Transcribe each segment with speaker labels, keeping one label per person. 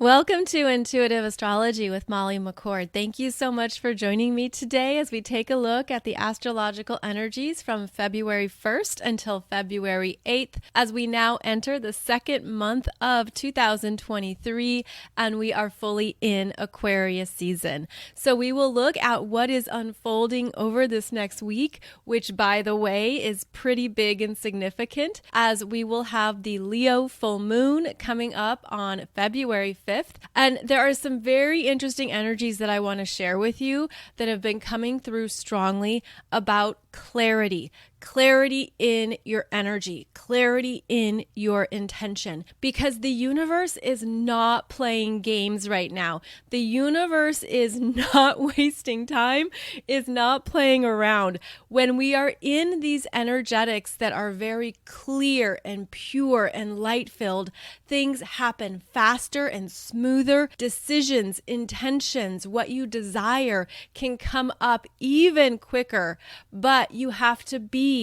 Speaker 1: Welcome to Intuitive Astrology with Molly McCord. Thank you so much for joining me today as we take a look at the astrological energies from February 1st until February 8th, as we now enter the second month of 2023 and we are fully in Aquarius season. So we will look at what is unfolding over this next week, which, by the way, is pretty big and significant, as we will have the Leo full moon coming up on February 5th. And there are some very interesting energies that I want to share with you that have been coming through strongly about clarity. Clarity in your energy, clarity in your intention, because the universe is not playing games right now. The universe is not wasting time, is not playing around. When we are in these energetics that are very clear and pure and light-filled, things happen faster and smoother. Decisions, intentions, what you desire can come up even quicker, but you have to be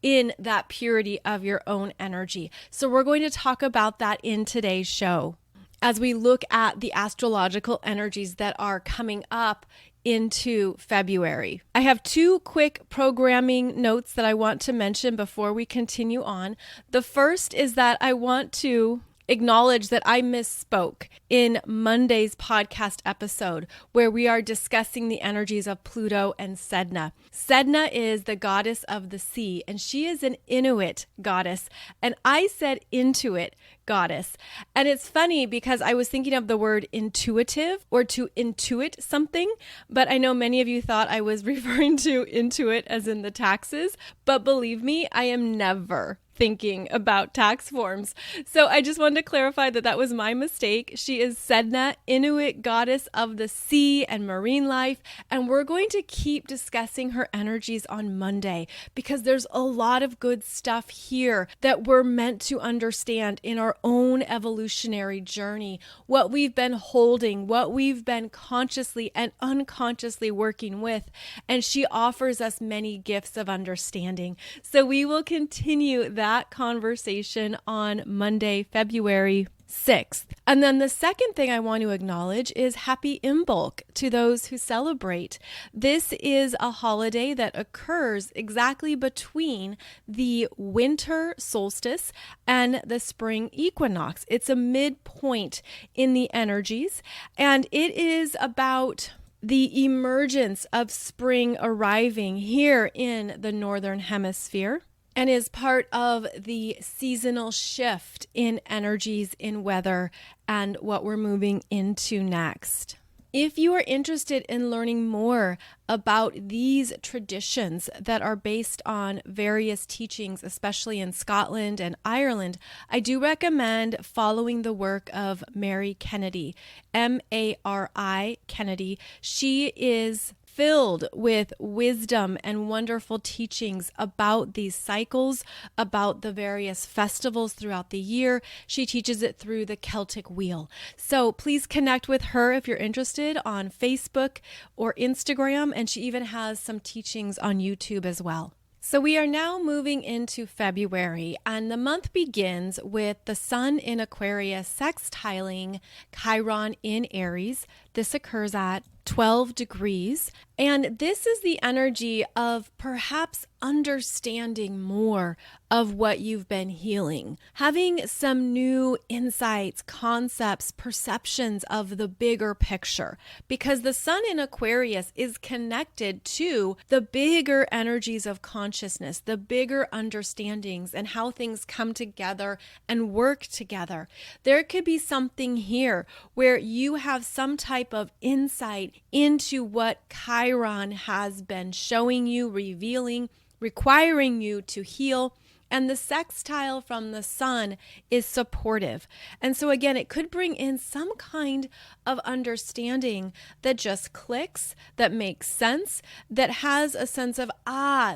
Speaker 1: in that purity of your own energy. So we're going to talk about that in today's show as we look at the astrological energies that are coming up into February. I have two quick programming notes that I want to mention before we continue on. The first is that I want to acknowledge that I misspoke in Monday's podcast episode where we are discussing the energies of Pluto and Sedna. Sedna is the goddess of the sea, and she is an Inuit goddess, and I said Intuit goddess. And it's funny because I was thinking of the word intuitive or to intuit something, but I know many of you thought I was referring to Intuit as in the taxes, but believe me, I am never thinking about tax forms. So I just wanted to clarify that that was my mistake. She is Sedna, Inuit goddess of the sea and marine life, and we're going to keep discussing her energies on Monday because there's a lot of good stuff here that we're meant to understand in our own evolutionary journey, what we've been holding, what we've been consciously and unconsciously working with, and she offers us many gifts of understanding. So we will continue that conversation on Monday, February 6th. And then the second thing I want to acknowledge is Happy Imbolc to those who celebrate. This is a holiday that occurs exactly between the winter solstice and the spring equinox. It's a midpoint in the energies, and it is about the emergence of spring arriving here in the Northern Hemisphere, and is part of the seasonal shift in energies, in weather, and what we're moving into next. If you are interested in learning more about these traditions that are based on various teachings, especially in Scotland and Ireland, I do recommend following the work of Mary Kennedy, Mari Kennedy. She is filled with wisdom and wonderful teachings about these cycles, about the various festivals throughout the year. She teaches it through the Celtic wheel. So please connect with her if you're interested on Facebook or Instagram, and she even has some teachings on YouTube as well. So we are now moving into February, and the month begins with the Sun in Aquarius sextiling Chiron in Aries. This occurs at 12 degrees, and this is the energy of perhaps understanding more of what you've been healing, having some new insights, concepts, perceptions of the bigger picture, because the Sun in Aquarius is connected to the bigger energies of consciousness, the bigger understandings, and how things come together and work together. There could be something here where you have some type of insight into what Chiron has been showing you, revealing, requiring you to heal. And the sextile from the Sun is supportive. And so again, it could bring in some kind of understanding that just clicks, that makes sense, that has a sense of,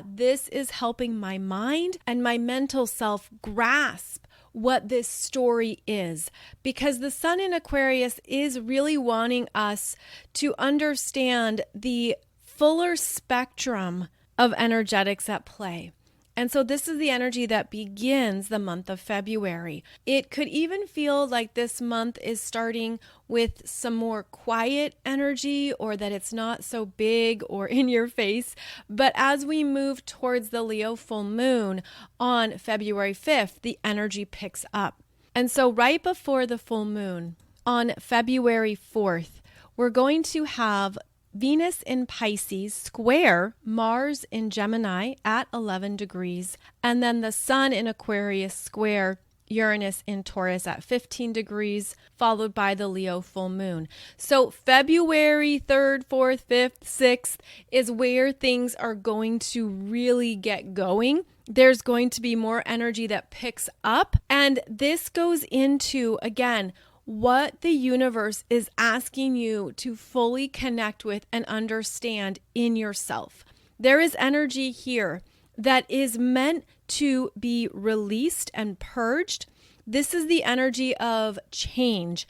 Speaker 1: this is helping my mind and my mental self grasp what this story is, because the Sun in Aquarius is really wanting us to understand the fuller spectrum of energetics at play. And so this is the energy that begins the month of February. It could even feel like this month is starting with some more quiet energy, or that it's not so big or in your face. But as we move towards the Leo full moon on February 5th, the energy picks up. And so right before the full moon on February 4th, we're going to have Venus in Pisces square Mars in Gemini at 11 degrees, and then the Sun in Aquarius square Uranus in Taurus at 15 degrees, followed by the Leo full moon. So February 3rd, 4th, 5th, 6th is where things are going to really get going. There's going to be more energy that picks up, and this goes into, again, what the universe is asking you to fully connect with and understand in yourself. There is energy here that is meant to be released and purged. This is the energy of change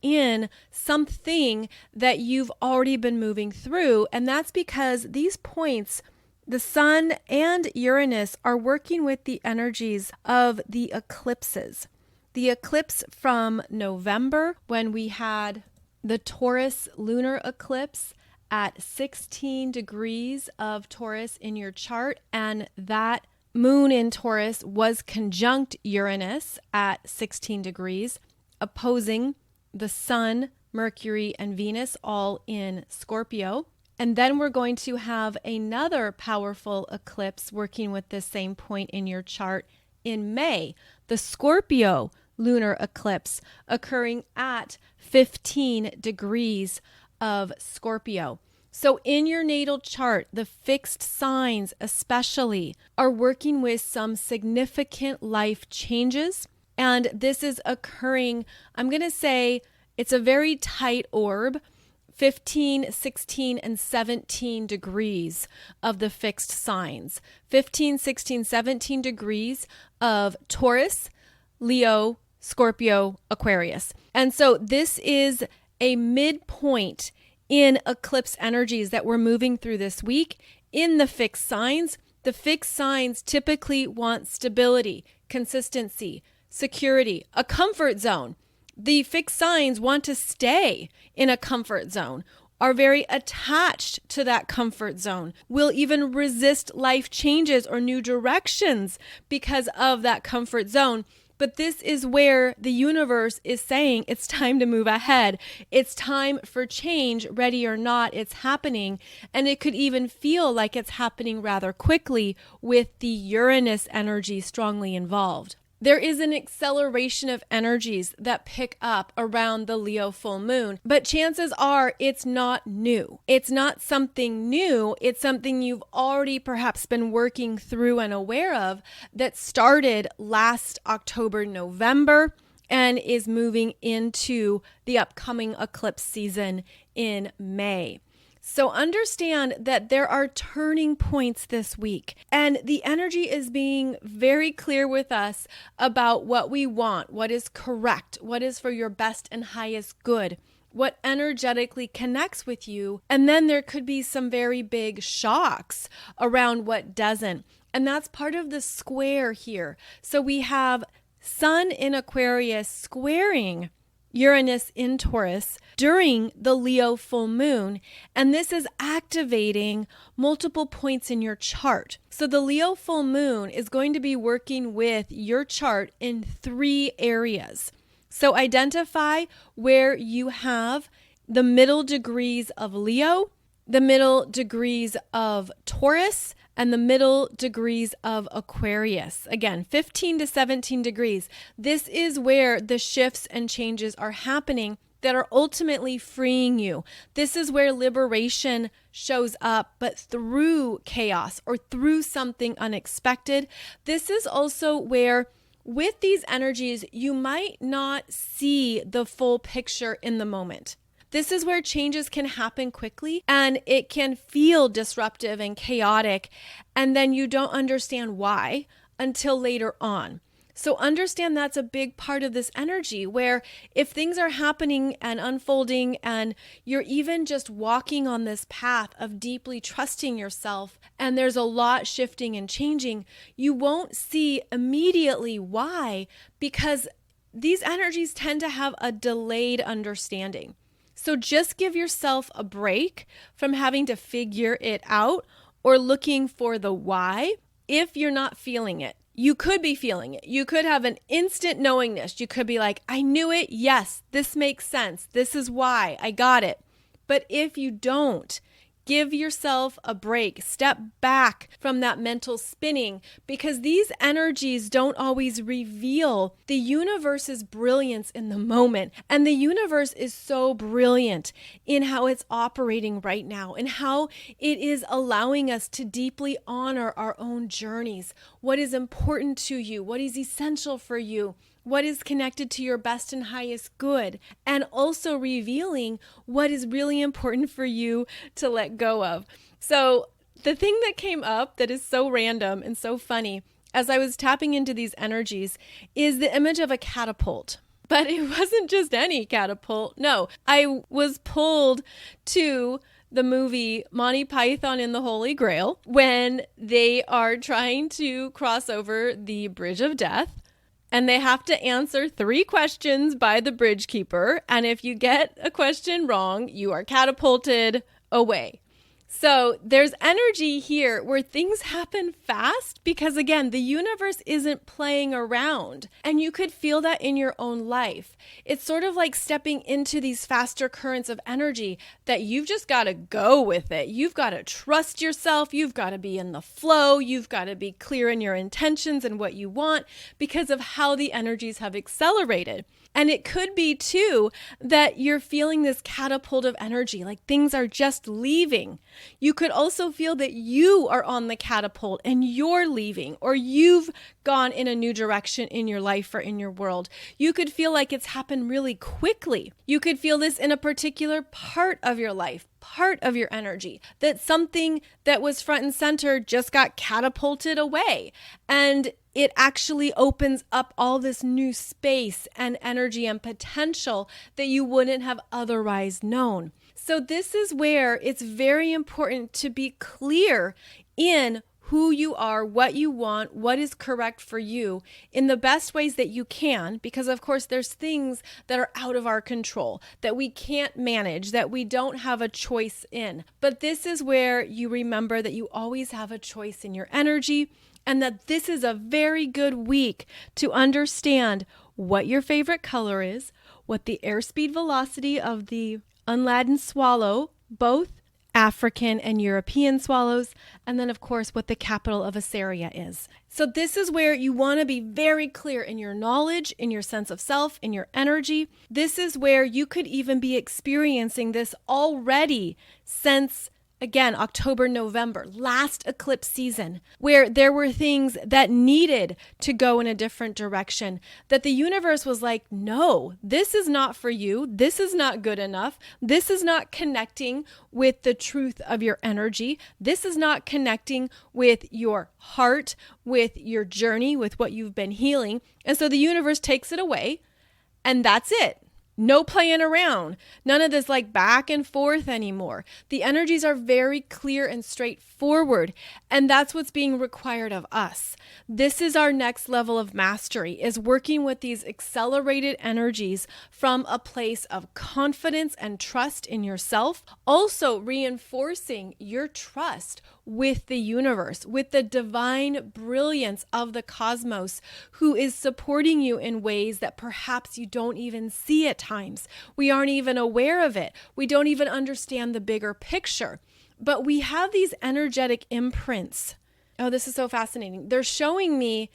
Speaker 1: in something that you've already been moving through. And that's because these points, the Sun and Uranus, are working with the energies of the eclipses. The eclipse from November, when we had the Taurus lunar eclipse at 16 degrees of Taurus in your chart, and that moon in Taurus was conjunct Uranus at 16 degrees, opposing the Sun, Mercury, and Venus all in Scorpio. And then we're going to have another powerful eclipse working with this same point in your chart in May, the Scorpio lunar eclipse occurring at 15 degrees of Scorpio. So in your natal chart, the fixed signs especially are working with some significant life changes. And this is occurring, I'm going to say it's a very tight orb, 15, 16, and 17 degrees of the fixed signs. 15, 16, 17 degrees of Taurus, Leo, Scorpio, Aquarius. And so this is a midpoint in eclipse energies that we're moving through this week in the fixed signs. The fixed signs typically want stability, consistency, security, a comfort zone. The fixed signs want to stay in a comfort zone, are very attached to that comfort zone, will even resist life changes or new directions because of that comfort zone. But this is where the universe is saying it's time to move ahead. It's time for change, ready or not, it's happening. And it could even feel like it's happening rather quickly with the Uranus energy strongly involved. There is an acceleration of energies that pick up around the Leo full moon, but chances are it's not new. It's not something new. It's something you've already perhaps been working through and aware of that started last October, November, and is moving into the upcoming eclipse season in May. So understand that there are turning points this week, and the energy is being very clear with us about what we want, what is correct, what is for your best and highest good, what energetically connects with you. And then there could be some very big shocks around what doesn't. And that's part of the square here. So we have Sun in Aquarius squaring Uranus in Taurus during the Leo full moon, and this is activating multiple points in your chart. So the Leo full moon is going to be working with your chart in 3 areas. So identify where you have the middle degrees of Leo, the middle degrees of Taurus, and the middle degrees of Aquarius. Again, 15 to 17 degrees. This is where the shifts and changes are happening that are ultimately freeing you. This is where liberation shows up, but through chaos or through something unexpected. This is also where, with these energies, you might not see the full picture in the moment. This is where changes can happen quickly and it can feel disruptive and chaotic, and then you don't understand why until later on. So understand that's a big part of this energy, where if things are happening and unfolding and you're even just walking on this path of deeply trusting yourself and there's a lot shifting and changing, you won't see immediately why, because these energies tend to have a delayed understanding. So just give yourself a break from having to figure it out or looking for the why if you're not feeling it. You could be feeling it. You could have an instant knowingness. You could be like, I knew it. Yes, this makes sense. This is why. I got it. But if you don't, give yourself a break. Step back from that mental spinning, because these energies don't always reveal the universe's brilliance in the moment. And the universe is so brilliant in how it's operating right now and how it is allowing us to deeply honor our own journeys. What is important to you? What is essential for you? What is connected to your best and highest good, and also revealing what is really important for you to let go of. So the thing that came up that is so random and so funny as I was tapping into these energies is the image of a catapult. But it wasn't just any catapult. No, I was pulled to the movie Monty Python and the Holy Grail when they are trying to cross over the Bridge of Death. And they have to answer 3 questions by the bridge keeper. And if you get a question wrong, you are catapulted away. So there's energy here where things happen fast because, again, the universe isn't playing around. And you could feel that in your own life. It's sort of like stepping into these faster currents of energy that you've just got to go with it. You've got to trust yourself. You've got to be in the flow. You've got to be clear in your intentions and what you want because of how the energies have accelerated. And it could be, too, that you're feeling this catapult of energy, like things are just leaving. You could also feel that you are on the catapult and you're leaving, or you've gone in a new direction in your life or in your world. You could feel like it's happened really quickly. You could feel this in a particular part of your life, part of your energy, that something that was front and center just got catapulted away. And it actually opens up all this new space and energy and potential that you wouldn't have otherwise known. So this is where it's very important to be clear in who you are, what you want, what is correct for you in the best ways that you can, because of course there's things that are out of our control that we can't manage, that we don't have a choice in. But this is where you remember that you always have a choice in your energy, and that this is a very good week to understand what your favorite color is, what the airspeed velocity of the unladen swallow, both African and European swallows, and then of course what the capital of Assyria is. So this is where you want to be very clear in your knowledge, in your sense of self, in your energy. This is where you could even be experiencing this already since, again, October, November, last eclipse season, where there were things that needed to go in a different direction, that the universe was like, no, this is not for you. This is not good enough. This is not connecting with the truth of your energy. This is not connecting with your heart, with your journey, with what you've been healing. And so the universe takes it away, and that's it. No playing around. None of this like back and forth anymore. The energies are very clear and straightforward, and that's what's being required of us. This is our next level of mastery, is working with these accelerated energies from a place of confidence and trust in yourself, also reinforcing your trust with the universe, with the divine brilliance of the cosmos, who is supporting you in ways that perhaps you don't even see at times. We aren't even aware of it. We don't even understand the bigger picture. But we have these energetic imprints. Oh, this is so fascinating. They're showing me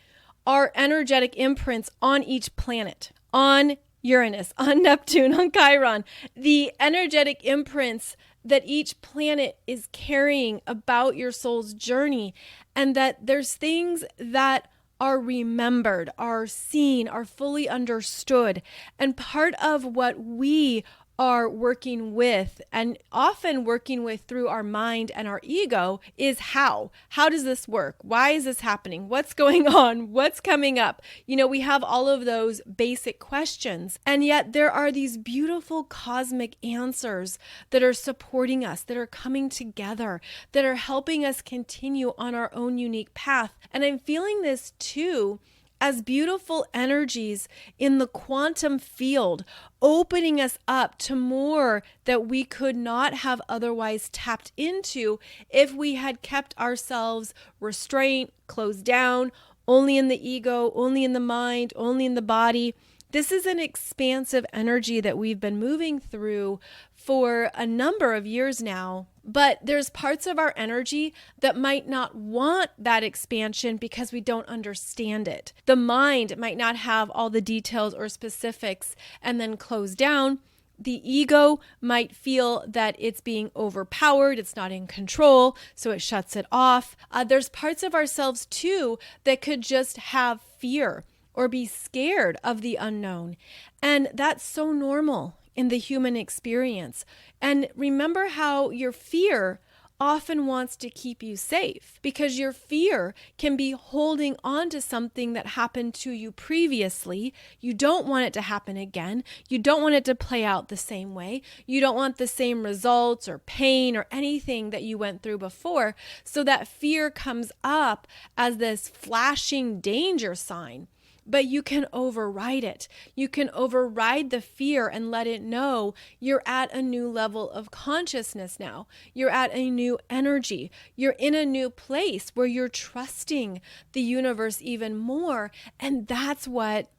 Speaker 1: our energetic imprints on each planet, on Uranus, on Neptune, on Chiron, the energetic imprints that each planet is carrying about your soul's journey, and that there's things that are remembered, are seen, are fully understood. And part of what we are working with, and often working with through our mind and our ego, is how. How does this work? Why is this happening? What's going on? What's coming up? We have all of those basic questions, and yet there are these beautiful cosmic answers that are supporting us, that are coming together, that are helping us continue on our own unique path. And I'm feeling this too as beautiful energies in the quantum field, opening us up to more that we could not have otherwise tapped into if we had kept ourselves restrained, closed down, only in the ego, only in the mind, only in the body. This is an expansive energy that we've been moving through for a number of years now. But there's parts of our energy that might not want that expansion because we don't understand it. The mind might not have all the details or specifics and then close down. The ego might feel that it's being overpowered, it's not in control, so it shuts it off. There's parts of ourselves too that could just have fear or be scared of the unknown. And that's so normal in the human experience. And remember how your fear often wants to keep you safe, because your fear can be holding on to something that happened to you previously. You don't want it to happen again. You don't want it to play out the same way. You don't want the same results or pain or anything that you went through before. So that fear comes up as this flashing danger sign. But you can override it. You can override the fear and let it know you're at a new level of consciousness now. You're at a new energy. You're in a new place where you're trusting the universe even more. And that's what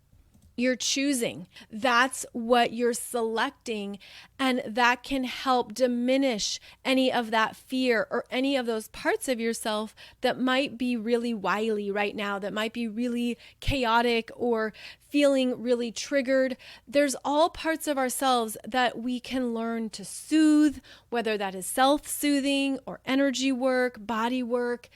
Speaker 1: you're choosing. That's what you're selecting. And that can help diminish any of that fear or any of those parts of yourself that might be really wily right now, that might be really chaotic or feeling really triggered. There's all parts of ourselves that we can learn to soothe, whether that is self-soothing or energy work, body work,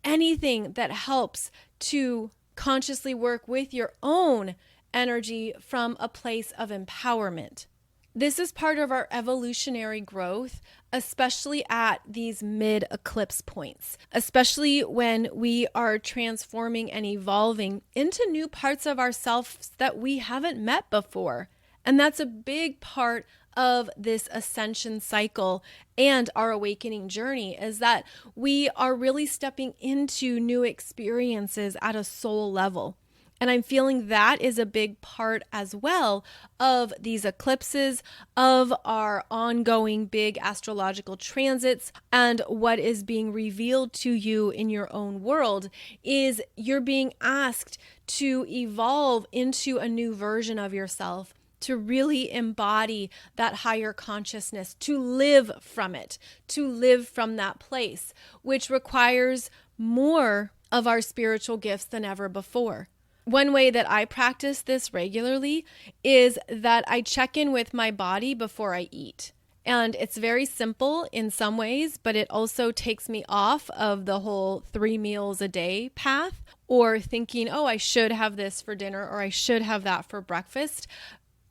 Speaker 1: anything that helps to consciously work with your own energy from a place of empowerment. This is part of our evolutionary growth, especially at these mid-eclipse points, especially when we are transforming and evolving into new parts of ourselves that we haven't met before. And that's a big part of this ascension cycle and our awakening journey, is that we are really stepping into new experiences at a soul level. And I'm feeling that is a big part as well of these eclipses, of our ongoing big astrological transits, and what is being revealed to you in your own world is you're being asked to evolve into a new version of yourself, to really embody that higher consciousness, to live from it, to live from that place, which requires more of our spiritual gifts than ever before. One way that I practice this regularly is that I check in with my body before I eat. And it's very simple in some ways, but it also takes me off of the whole 3 meals a day path, or thinking, oh, I should have this for dinner or I should have that for breakfast.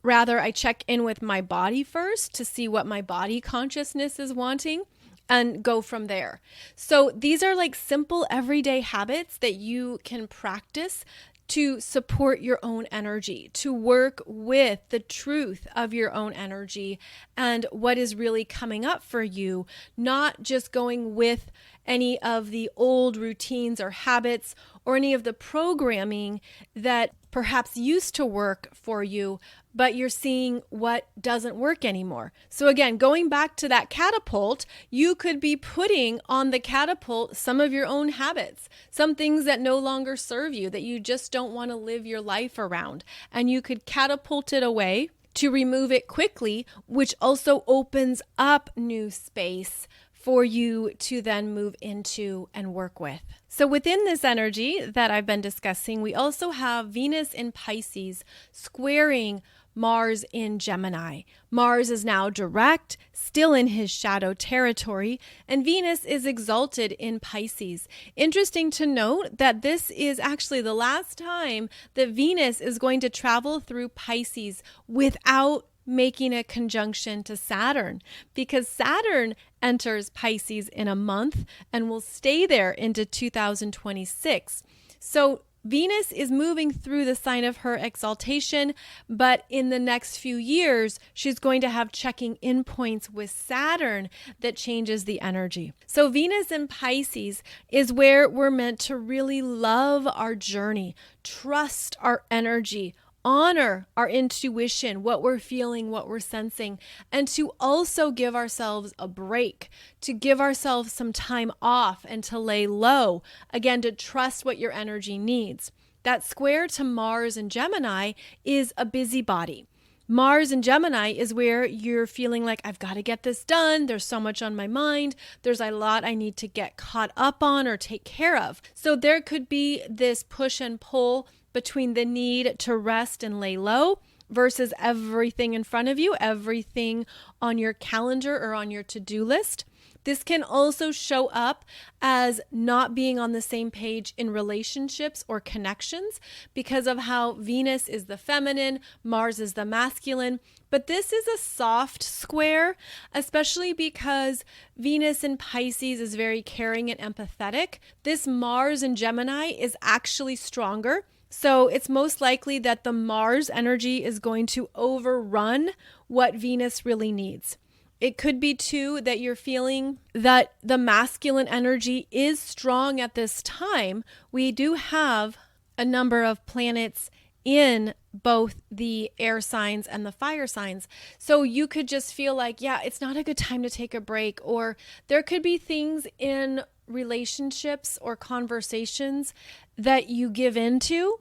Speaker 1: Rather, I check in with my body first to see what my body consciousness is wanting and go from there. So these are like simple everyday habits that you can practice to support your own energy, to work with the truth of your own energy and what is really coming up for you, not just going with any of the old routines or habits or any of the programming that perhaps used to work for you, but you're seeing what doesn't work anymore. So again, going back to that catapult, you could be putting on the catapult some of your own habits, some things that no longer serve you, that you just don't want to live your life around. And you could catapult it away to remove it quickly, which also opens up new space for you to then move into and work with. So within this energy that I've been discussing, we also have Venus in Pisces squaring Mars in Gemini. Mars is now direct, still in his shadow territory, and Venus is exalted in Pisces. Interesting to note that this is actually the last time that Venus is going to travel through Pisces without making a conjunction to Saturn, because Saturn enters Pisces in a month and will stay there into 2026. So Venus is moving through the sign of her exaltation, but in the next few years, she's going to have checking in points with Saturn that changes the energy. So Venus in Pisces is where we're meant to really love our journey, trust our energy, honor our intuition, what we're feeling, what we're sensing, and to also give ourselves a break, to give ourselves some time off and to lay low. Again, to trust what your energy needs. That square to Mars and Gemini is a busybody. Mars and Gemini is where you're feeling like, I've got to get this done. There's so much on my mind. There's a lot I need to get caught up on or take care of. So there could be this push and pull between the need to rest and lay low versus everything in front of you, everything on your calendar or on your to-do list. This can also show up as not being on the same page in relationships or connections because of how Venus is the feminine, Mars is the masculine. But this is a soft square, especially because Venus in Pisces is very caring and empathetic. This Mars in Gemini is actually stronger. So it's most likely that the Mars energy is going to overrun what Venus really needs. It could be too that you're feeling that the masculine energy is strong at this time. We do have a number of planets in both the air signs and the fire signs. So you could just feel like, yeah, it's not a good time to take a break. Or there could be things in relationships or conversations that you give into.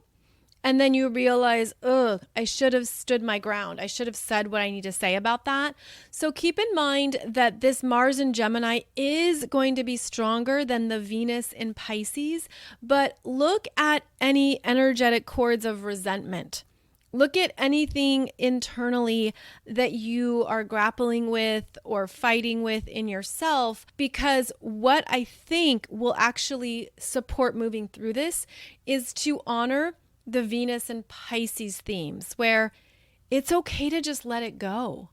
Speaker 1: And then you realize, I should have stood my ground. I should have said what I need to say about that. So keep in mind that this Mars in Gemini is going to be stronger than the Venus in Pisces, but look at any energetic cords of resentment. Look at anything internally that you are grappling with or fighting with in yourself, because what I think will actually support moving through this is to honor the Venus and Pisces themes, where it's okay to just let it go.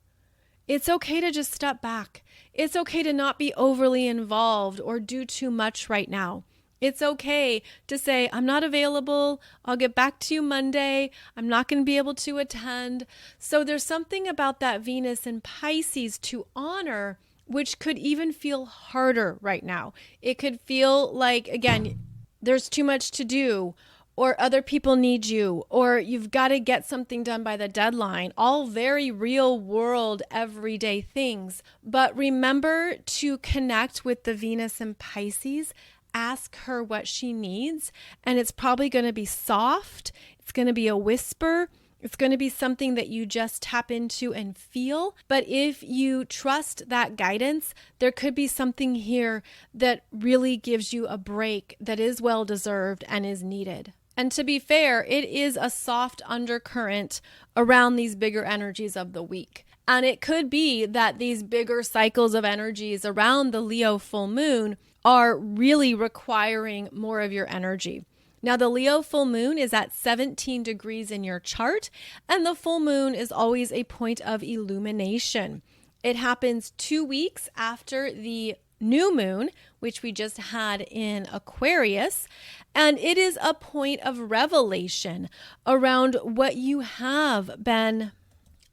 Speaker 1: It's okay to just step back. It's okay to not be overly involved or do too much right now. It's okay to say, I'm not available. I'll get back to you Monday. I'm not going to be able to attend. So there's something about that Venus and Pisces to honor, which could even feel harder right now. It could feel like, again, there's too much to do, or other people need you, or you've got to get something done by the deadline. All very real world, everyday things. But remember to connect with the Venus in Pisces. Ask her what she needs, and it's probably going to be soft. It's going to be a whisper. It's going to be something that you just tap into and feel. But if you trust that guidance, there could be something here that really gives you a break that is well deserved and is needed. And to be fair, it is a soft undercurrent around these bigger energies of the week. And it could be that these bigger cycles of energies around the Leo full moon are really requiring more of your energy. Now, the Leo full moon is at 17 degrees in your chart, and the full moon is always a point of illumination. It happens 2 weeks after the new moon, which we just had in Aquarius, and it is a point of revelation around what you have been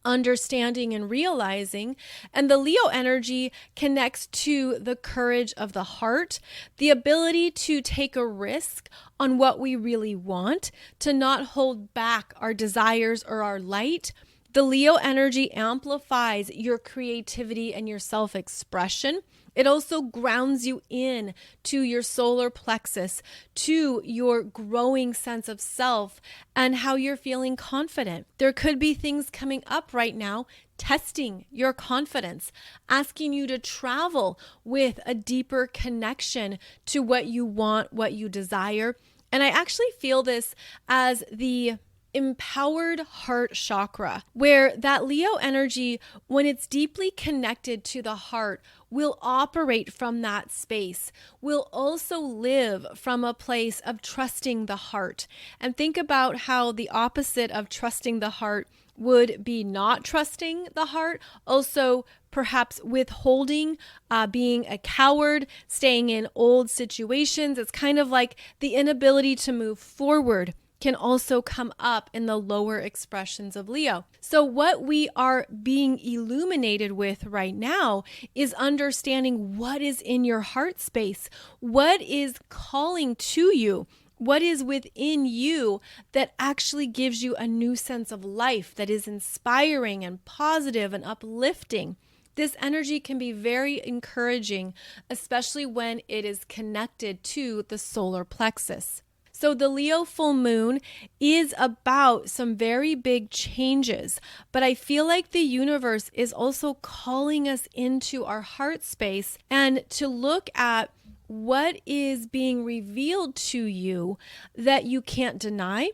Speaker 1: understanding and realizing. And the Leo energy connects to the courage of the heart, the ability to take a risk on what we really want, to not hold back our desires or our light. The Leo energy amplifies your creativity and your self-expression. It also grounds you in to your solar plexus, to your growing sense of self and how you're feeling confident. There could be things coming up right now, testing your confidence, asking you to travel with a deeper connection to what you want, what you desire. And I actually feel this as the empowered heart chakra, where that Leo energy, when it's deeply connected to the heart, will operate from that space, will also live from a place of trusting the heart. And think about how the opposite of trusting the heart would be not trusting the heart, also perhaps withholding, being a coward, staying in old situations. It's kind of like the inability to move forward can also come up in the lower expressions of Leo. So what we are being illuminated with right now is understanding what is in your heart space, what is calling to you, what is within you that actually gives you a new sense of life that is inspiring and positive and uplifting. This energy can be very encouraging, especially when it is connected to the solar plexus. So the Leo full moon is about some very big changes, but I feel like the universe is also calling us into our heart space and to look at what is being revealed to you that you can't deny,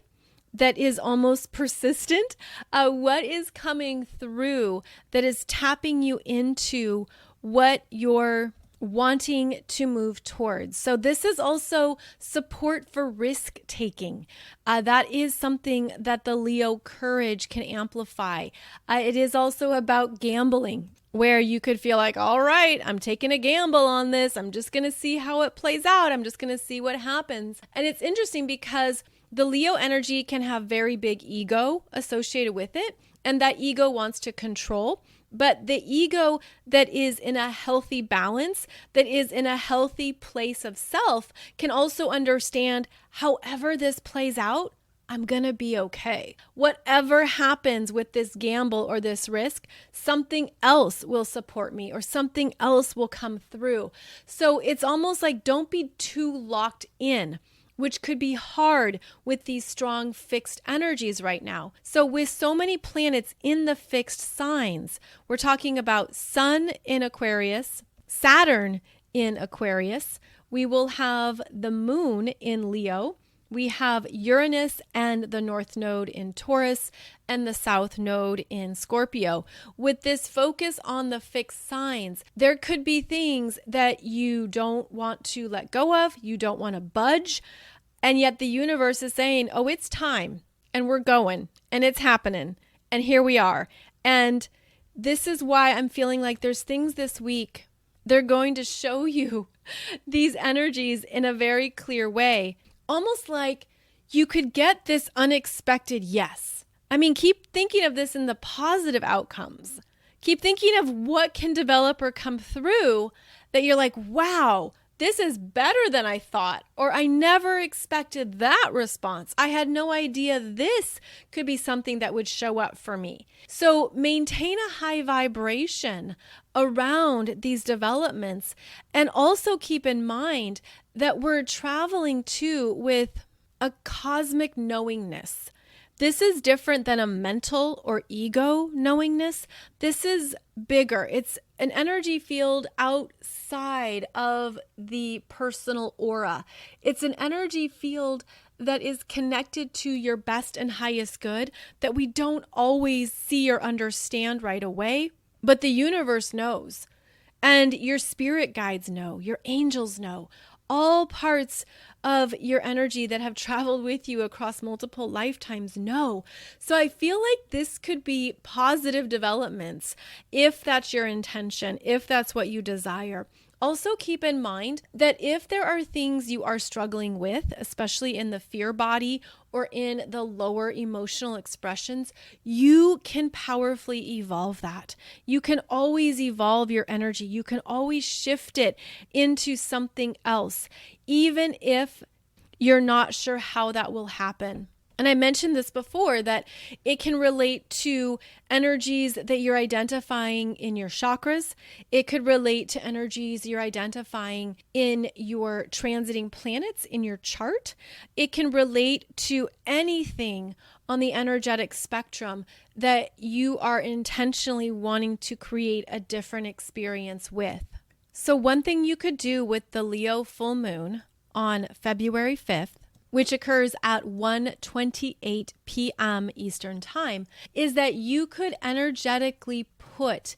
Speaker 1: that is almost persistent, what is coming through that is tapping you into what you're wanting to move towards. So this is also support for risk taking. That is something that the Leo courage can amplify. It is also about gambling, where you could feel like, all right, I'm taking a gamble on this. I'm just going to see how it plays out. I'm just going to see what happens. And it's interesting because the Leo energy can have very big ego associated with it. And that ego wants to control. But the ego that is in a healthy balance, that is in a healthy place of self, can also understand however this plays out, I'm going to be okay. Whatever happens with this gamble or this risk, something else will support me or something else will come through. So it's almost like don't be too locked in, which could be hard with these strong fixed energies right now. So with so many planets in the fixed signs, we're talking about Sun in Aquarius, Saturn in Aquarius, we will have the Moon in Leo, we have Uranus and the North Node in Taurus and the South Node in Scorpio. With this focus on the fixed signs, there could be things that you don't want to let go of, you don't want to budge, and yet the universe is saying, oh, it's time, and we're going, and it's happening, and here we are. And this is why I'm feeling like there's things this week, they're going to show you these energies in a very clear way. Almost like you could get this unexpected yes. I mean, keep thinking of this in the positive outcomes. Keep thinking of what can develop or come through that you're like, wow, this is better than I thought, or I never expected that response. I had no idea this could be something that would show up for me. So maintain a high vibration around these developments, and also keep in mind that we're traveling too with a cosmic knowingness. This is different than a mental or ego knowingness. This is bigger. It's an energy field outside of the personal aura. It's an energy field that is connected to your best and highest good that we don't always see or understand right away, but the universe knows. And your spirit guides know, your angels know. All parts of your energy that have traveled with you across multiple lifetimes know. So I feel like this could be positive developments if that's your intention, if that's what you desire. Also keep in mind that if there are things you are struggling with, especially in the fear body or in the lower emotional expressions, you can powerfully evolve that. You can always evolve your energy. You can always shift it into something else, even if you're not sure how that will happen. And I mentioned this before, that it can relate to energies that you're identifying in your chakras. It could relate to energies you're identifying in your transiting planets in your chart. It can relate to anything on the energetic spectrum that you are intentionally wanting to create a different experience with. So one thing you could do with the Leo full moon on February 5th, which occurs at 1:28 p.m. Eastern Time, is that you could energetically put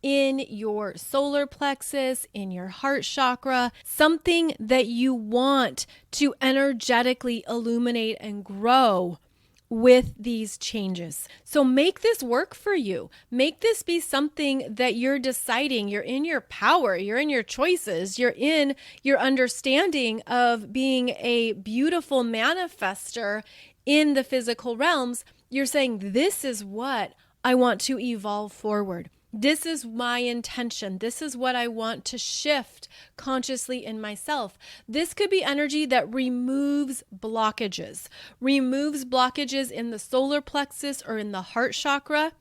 Speaker 1: in your solar plexus, in your heart chakra, something that you want to energetically illuminate and grow with these changes. So make this work for you. Make this be something that you're deciding. You're in your power. You're in your choices. You're in your understanding of being a beautiful manifester in the physical realms. You're saying, this is what I want to evolve forward. This is my intention. This is what I want to shift consciously in myself. This could be energy that removes blockages in the solar plexus or in the heart chakra.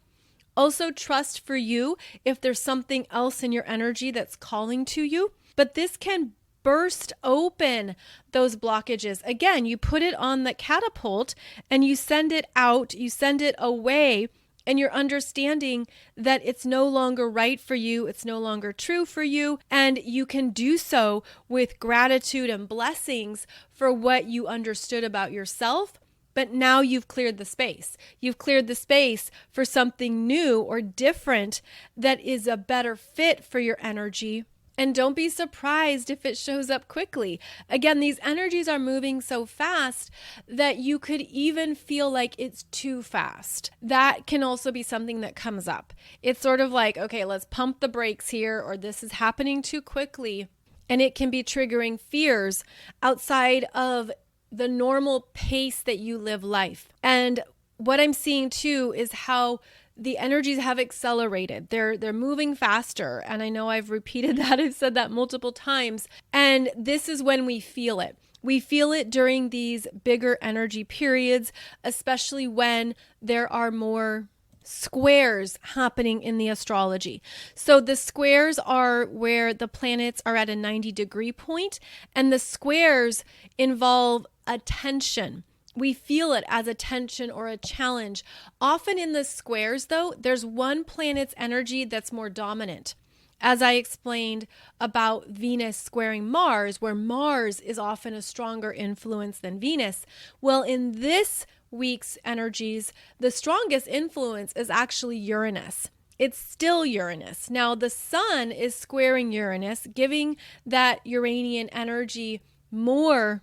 Speaker 1: Also, trust for you if there's something else in your energy that's calling to you. But this can burst open those blockages. Again, you put it on the catapult and you send it out, you send it away. And you're understanding that it's no longer right for you, it's no longer true for you, and you can do so with gratitude and blessings for what you understood about yourself. But now you've cleared the space. You've cleared the space for something new or different that is a better fit for your energy. And don't be surprised if it shows up quickly. Again, these energies are moving so fast that you could even feel like it's too fast. That can also be something that comes up. It's sort of like, okay, let's pump the brakes here, or this is happening too quickly. And it can be triggering fears outside of the normal pace that you live life. And what I'm seeing too is how the energies have accelerated. They're moving faster. And I know I've repeated that. I've said that multiple times. And this is when we feel it. We feel it during these bigger energy periods, especially when there are more squares happening in the astrology. So the squares are where the planets are at a 90-degree point, and the squares involve attention. We feel it as a tension or a challenge. Often in the squares, though, there's one planet's energy that's more dominant. As I explained about Venus squaring Mars, where Mars is often a stronger influence than Venus. Well, in this week's energies, the strongest influence is actually Uranus. It's still Uranus. Now, the sun is squaring Uranus, giving that Uranian energy more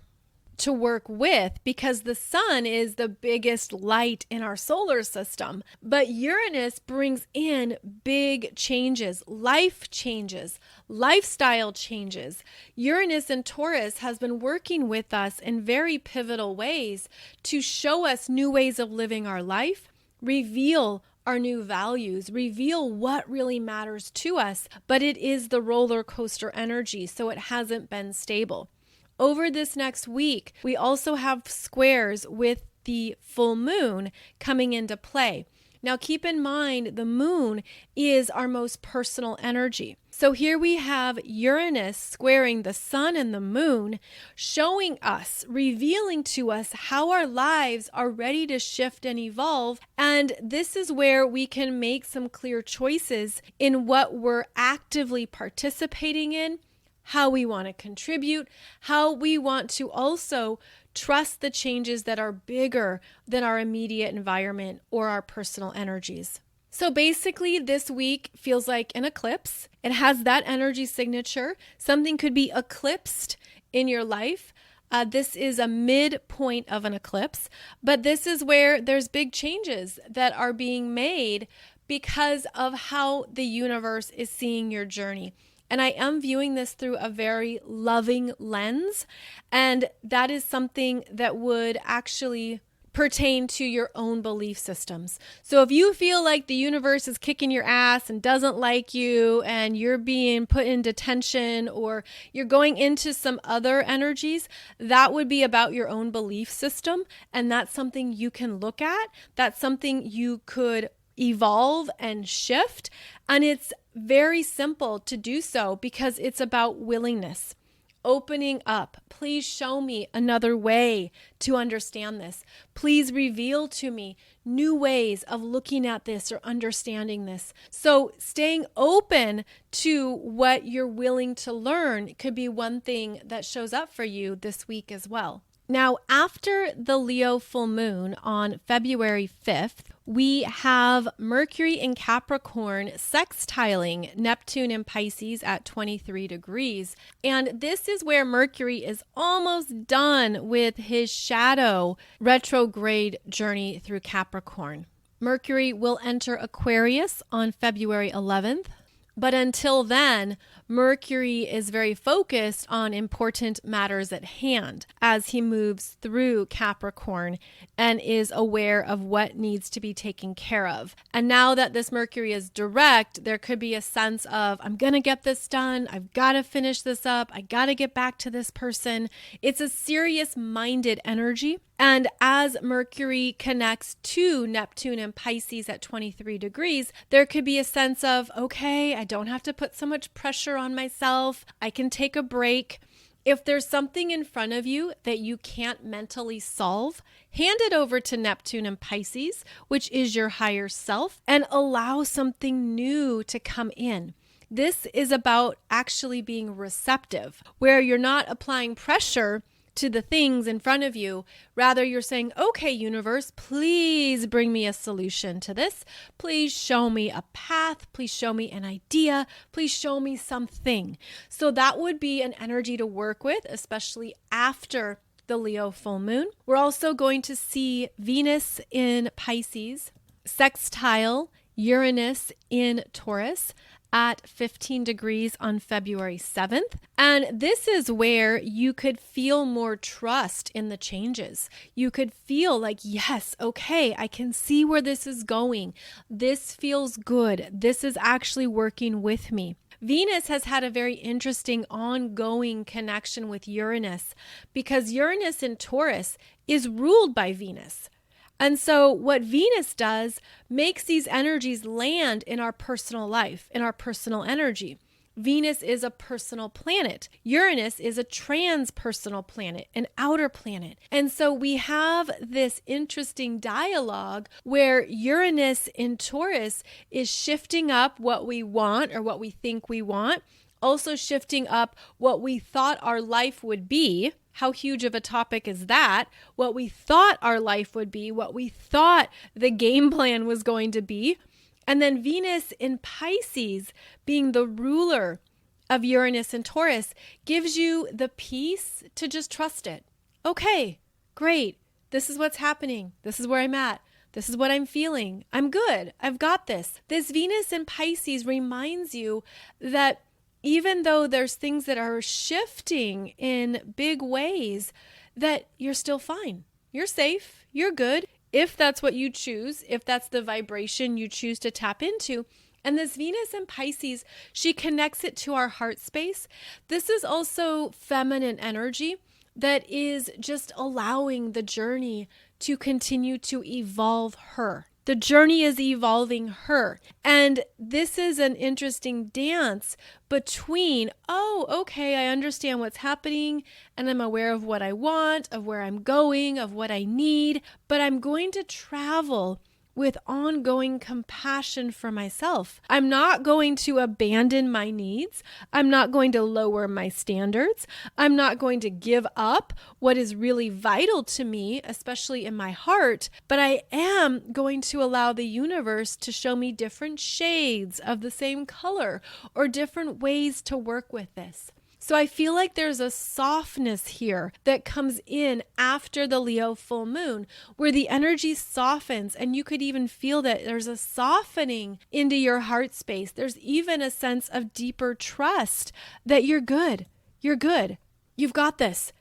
Speaker 1: to work with because the sun is the biggest light in our solar system. But Uranus brings in big changes, life changes, lifestyle changes. Uranus and Taurus has been working with us in very pivotal ways to show us new ways of living our life, reveal our new values, reveal what really matters to us. But it is the roller coaster energy, so it hasn't been stable. Over this next week, we also have squares with the full moon coming into play. Now, keep in mind, the moon is our most personal energy. So here we have Uranus squaring the sun and the moon, showing us, revealing to us how our lives are ready to shift and evolve. And this is where we can make some clear choices in what we're actively participating in, how we want to contribute, how we want to also trust the changes that are bigger than our immediate environment or our personal energies. So basically, this week feels like an eclipse. It has that energy signature. Something could be eclipsed in your life. This is a midpoint of an eclipse, but this is where there's big changes that are being made because of how the universe is seeing your journey. And I am viewing this through a very loving lens. And that is something that would actually pertain to your own belief systems. So if you feel like the universe is kicking your ass and doesn't like you and you're being put in detention or you're going into some other energies, that would be about your own belief system. And that's something you can look at. That's something you could evolve and shift. And it's very simple to do so because it's about willingness, opening up. Please show me another way to understand this. Please reveal to me new ways of looking at this or understanding this. So staying open to what you're willing to learn could be one thing that shows up for you this week as well. Now, after the Leo full moon on February 5th, we have Mercury in Capricorn sextiling Neptune in Pisces at 23 degrees. And this is where Mercury is almost done with his shadow retrograde journey through Capricorn. Mercury will enter Aquarius on February 11th. But until then, Mercury is very focused on important matters at hand as he moves through Capricorn and is aware of what needs to be taken care of. And now that this Mercury is direct, there could be a sense of, I'm going to get this done. I've got to finish this up. I got to get back to this person. It's a serious-minded energy. And as Mercury connects to Neptune and Pisces at 23 degrees, there could be a sense of, okay, I don't have to put so much pressure on myself. I can take a break. If there's something in front of you that you can't mentally solve, hand it over to Neptune and Pisces, which is your higher self, and allow something new to come in. This is about actually being receptive, where you're not applying pressure to the things in front of you. Rather, you're saying, okay, universe, please bring me a solution to this. Please show me a path. Please show me an idea. Please show me something. So that would be an energy to work with, especially after the Leo full moon. We're also going to see Venus in Pisces, sextile Uranus in Taurus at 15 degrees on February 7th. And this is where you could feel more trust in the changes. You could feel like, yes, okay, I can see where this is going. This feels good. This is actually working with me. Venus has had a very interesting ongoing connection with Uranus because Uranus in Taurus is ruled by Venus. And so what Venus does makes these energies land in our personal life, in our personal energy. Venus is a personal planet. Uranus is a transpersonal planet, an outer planet. And so we have this interesting dialogue where Uranus in Taurus is shifting up what we want or what we think we want, also shifting up what we thought our life would be. How huge of a topic is that? What we thought our life would be, what we thought the game plan was going to be. And then Venus in Pisces, being the ruler of Uranus and Taurus, gives you the peace to just trust it. Okay, great. This is what's happening. This is where I'm at. This is what I'm feeling. I'm good. I've got this. This Venus in Pisces reminds you that even though there's things that are shifting in big ways, that you're still fine. You're safe. You're good. If that's what you choose, if that's the vibration you choose to tap into. And this Venus in Pisces, she connects it to our heart space. This is also feminine energy that is just allowing the journey to continue to evolve her. The journey is evolving her. And this is an interesting dance between, oh, okay, I understand what's happening and I'm aware of what I want, of where I'm going, of what I need, but I'm going to travel with ongoing compassion for myself. I'm not going to abandon my needs. I'm not going to lower my standards. I'm not going to give up what is really vital to me, especially in my heart, but I am going to allow the universe to show me different shades of the same color or different ways to work with this. So I feel like there's a softness here that comes in after the Leo full moon where the energy softens, and you could even feel that there's a softening into your heart space. There's even a sense of deeper trust that you're good. You're good. You've got this.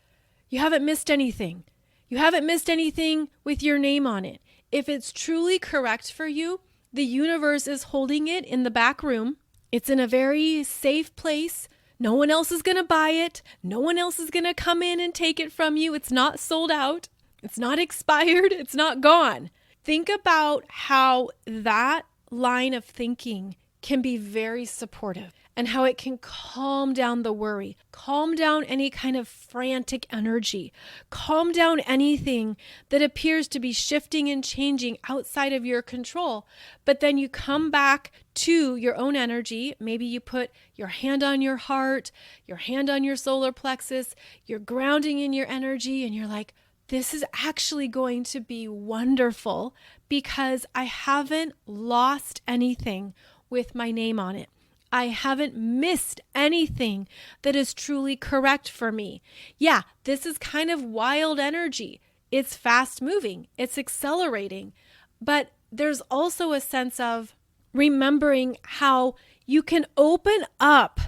Speaker 1: You haven't missed anything. You haven't missed anything with your name on it. If it's truly correct for you, the universe is holding it in the back room. It's in a very safe place. No one else is going to buy it. No one else is going to come in and take it from you. It's not sold out. It's not expired. It's not gone. Think about how that line of thinking can be very supportive and how it can calm down the worry, calm down any kind of frantic energy, calm down anything that appears to be shifting and changing outside of your control. But then you come back to your own energy. Maybe you put your hand on your heart, your hand on your solar plexus, you're grounding in your energy, and you're like, this is actually going to be wonderful because I haven't lost anything with my name on it. I haven't missed anything that is truly correct for me. Yeah, this is kind of wild energy. It's fast moving, it's accelerating, but there's also a sense of remembering how you can open up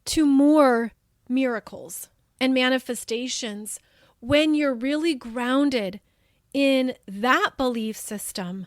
Speaker 1: to more miracles and manifestations when you're really grounded in that belief system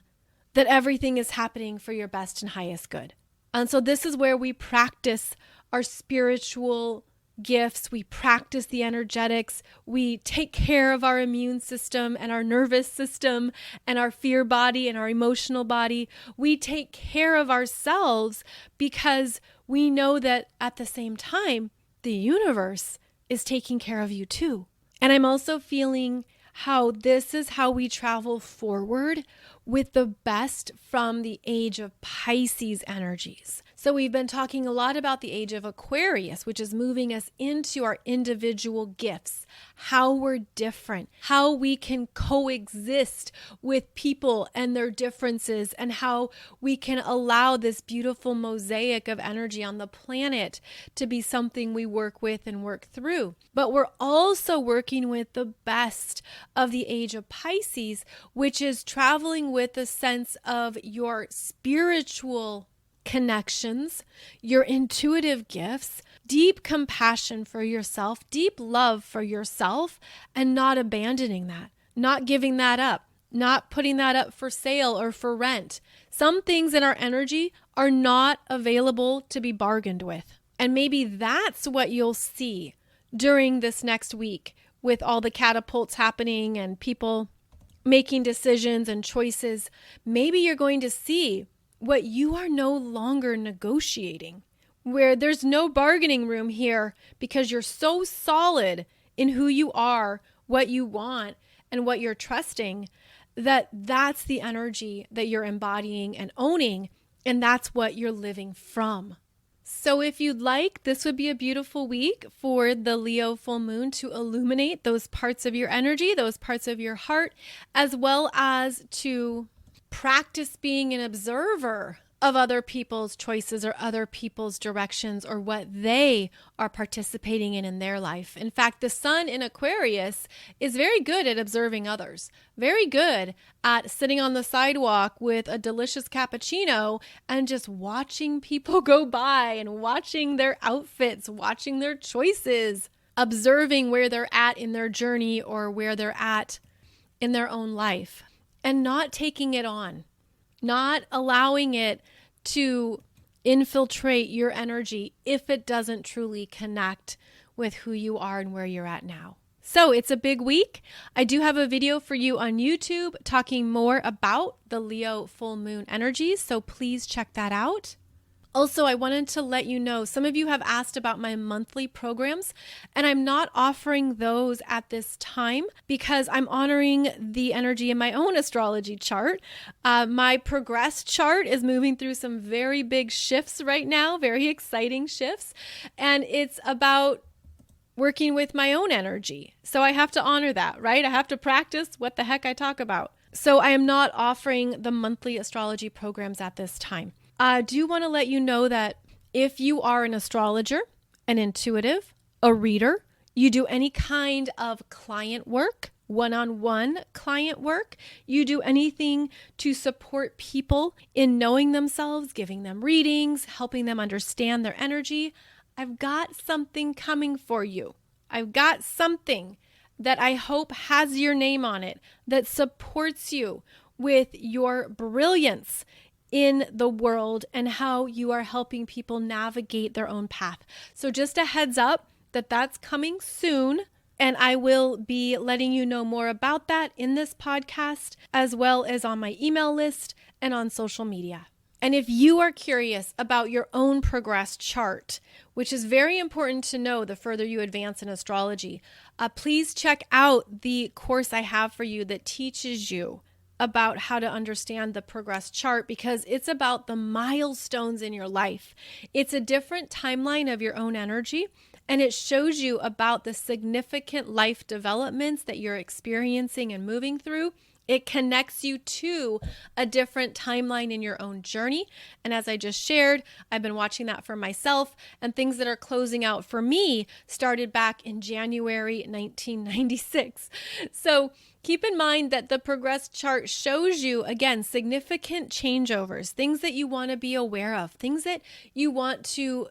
Speaker 1: that everything is happening for your best and highest good. And so this is where we practice our spiritual gifts. We practice the energetics. We take care of our immune system and our nervous system and our fear body and our emotional body. We take care of ourselves because we know that at the same time, the universe is taking care of you too. And I'm also feeling how this is how we travel forward with the best from the age of Pisces energies. So we've been talking a lot about the age of Aquarius, which is moving us into our individual gifts, how we're different, how we can coexist with people and their differences, and how we can allow this beautiful mosaic of energy on the planet to be something we work with and work through. But we're also working with the best of the age of Pisces, which is traveling with a sense of your spiritual connections, your intuitive gifts, deep compassion for yourself, deep love for yourself, and not abandoning that, not giving that up, not putting that up for sale or for rent. Some things in our energy are not available to be bargained with. And maybe that's what you'll see during this next week with all the catapults happening and people making decisions and choices. Maybe you're going to see what you are no longer negotiating, where there's no bargaining room here because you're so solid in who you are, what you want, and what you're trusting, that that's the energy that you're embodying and owning, and that's what you're living from. So if you'd like, this would be a beautiful week for the Leo full moon to illuminate those parts of your energy, those parts of your heart, as well as to practice being an observer of other people's choices or other people's directions or what they are participating in their life. In fact, the sun in Aquarius is very good at observing others, very good at sitting on the sidewalk with a delicious cappuccino and just watching people go by and watching their outfits, watching their choices, observing where they're at in their journey or where they're at in their own life, and not taking it on, not allowing it to infiltrate your energy if it doesn't truly connect with who you are and where you're at now. So it's a big week. I do have a video for you on YouTube talking more about the Leo full moon energies, so please check that out. Also, I wanted to let you know, some of you have asked about my monthly programs, and I'm not offering those at this time because I'm honoring the energy in my own astrology chart. My progress chart is moving through some very big shifts right now, very exciting shifts, and it's about working with my own energy. So I have to honor that, right? I have to practice what the heck I talk about. So I am not offering the monthly astrology programs at this time. I do want to let you know that if you are an astrologer, an intuitive, a reader, you do any kind of client work, one-on-one client work, you do anything to support people in knowing themselves, giving them readings, helping them understand their energy, I've got something coming for you. I've got something that I hope has your name on it, that supports you with your brilliance in the world and how you are helping people navigate their own path. So just a heads up that that's coming soon, and I will be letting you know more about that in this podcast, as well as on my email list and on social media. And if you are curious about your own progress chart, which is very important to know the further you advance in astrology, please check out the course I have for you that teaches you about how to understand the progress chart, because it's about the milestones in your life. It's a different timeline of your own energy, and it shows you about the significant life developments that you're experiencing and moving through. It connects you to a different timeline in your own journey. And as I just shared, I've been watching that for myself, and things that are closing out for me started back in January 1996. So keep in mind that the progress chart shows you, again, significant changeovers, things that you want to be aware of, things that you want to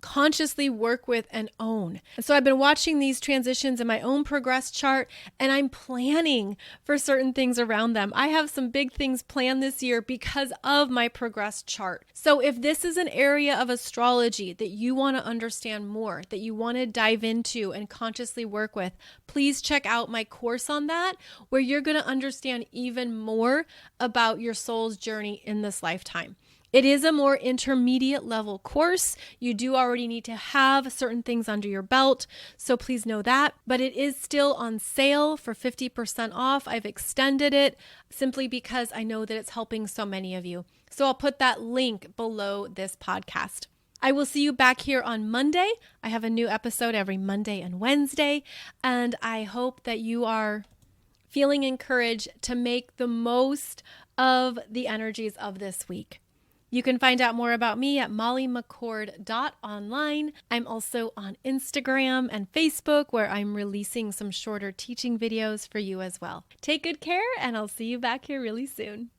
Speaker 1: consciously work with and own. And so I've been watching these transitions in my own progress chart, and I'm planning for certain things around them. I have some big things planned this year because of my progress chart. So if this is an area of astrology that you want to understand more, that you want to dive into and consciously work with, please check out my course on that, where you're going to understand even more about your soul's journey in this lifetime. It is a more intermediate level course. You do already need to have certain things under your belt, so please know that. But it is still on sale for 50% off. I've extended it simply because I know that it's helping so many of you. So I'll put that link below this podcast. I will see you back here on Monday. I have a new episode every Monday and Wednesday, and I hope that you are feeling encouraged to make the most of the energies of this week. You can find out more about me at mollymccord.online. I'm also on Instagram and Facebook, where I'm releasing some shorter teaching videos for you as well. Take good care, and I'll see you back here really soon.